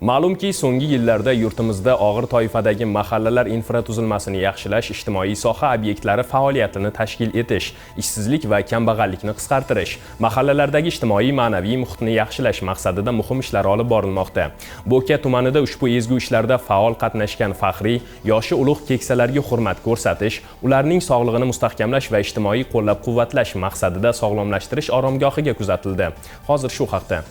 Ma'lumki, so'nggi yillarda yurtimizda og'ir toifadagi mahallalar infratuzilmasini yaxshilash, ijtimoiy soha obyektlari faoliyatini tashkil etish, ishsizlik va kambag'allikni qisqartirish, mahallalardagi ijtimoiy ma'naviy muhitni yaxshilash maqsadida muhim ishlar olib borilmoqda. Bo'ka tumanida ushbu ezgu ishlarda faol qatnashgan faxriy, yoshi ulug' keksalarga hurmat ko'rsatish, ularning sog'lig'ini mustahkamlash va ijtimoiy qo'llab-quvvatlash maqsadida sog'lomlashtirish oromgohiga kuzatildi. Hozir shu haqda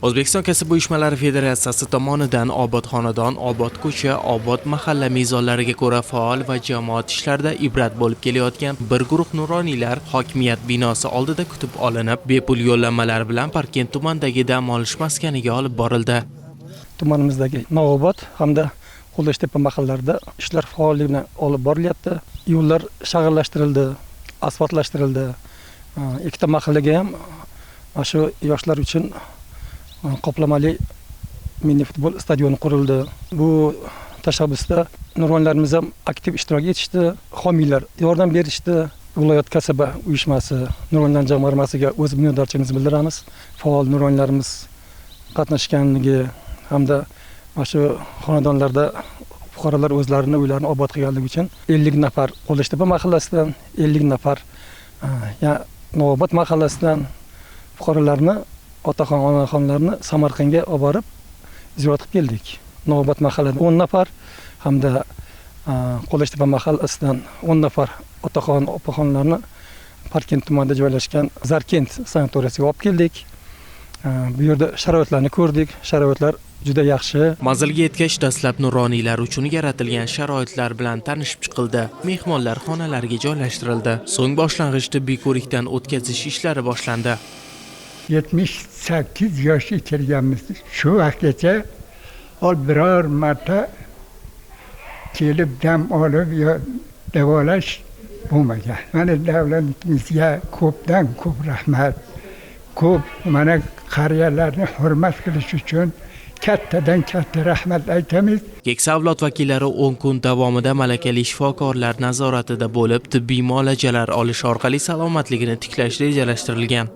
O'zbekiston Kasb uyushmalari Federatsiyasi tomonidan Obod xonadon, Obod ko'cha, Obod mahalla mezonlariga ko'ra faol va jamoat ishlarida ibrat bo'lib kelayotgan bir guruh nuroniylar hokimiyat binosi oldida kutib olinib, bepul yo'llanmalar bilan Parkent tumanidagi dam olish maskaniga olib borildi. Tumanimizdagi Navobod hamda Qo'ldoshtepa mahallalarida ishlar faollik bilan olib borilyapti. Yo'llar shag'irlashtirildi, asfaltlashtirildi. Ikkita mahallaga ham shu yoshlar uchun qoplamali mini futbol stadioni qurildi. Bu tashabbusda nuronlarimiz ham aktiv ishtirok etishdi, homiylar yordam berishdi. Viloyat kasaba uyushmasi, nuronlar jamg'armasiga o'z minnatdorchiligimizni bildiramiz. Faol nuronlarimiz qatnashganligi hamda shu xonadonlarda fuqarolar o'zlarini uylarini obod qilganligi uchun 50 nafar Qo'ldoshtepa mahallasidan, 50 nafar Navobod mahallasidan fuqarolarni otaxon, onaxonlarni Samarqandga olib borib ziyorat qilib keldik. Navobod mahallasidan 10 nafar hamda Qo'ldoshtepa mahallasidan 10 nafar otaxon, opaxonlarni Parkent tumanida joylashgan Zarkent sanatoriyasiga olib keldik. Bu yerda sharoitlarni ko'rdik. Sharoitlar juda yaxshi. Manzilga yetgach, dastlab nuroniylar uchun yaratilgan sharoitlar bilan tanishib chiqildi. Mehmonlar xonalariga joylashtirildi. So'ng boshlang'ich tibbiy ko'rikdan o'tkazish ishlari boshlandi. 78 yoshga kelganmiz. Shu vaqtgacha biror marta kelib dam olib yo davolash bo'lmagan. Mana davlatimizga ko'pdan ko'p rahmat. Ko'p mana qariyalarni hurmat qilish uchun kattadan katta rahmat aytamiz. Keksa avlod vakillari 10 kun davomida malakali shifokorlar nazoratida bo'lib, tibbiy muolajalar olish orqali salomatligini tiklash rejalashtirilgan.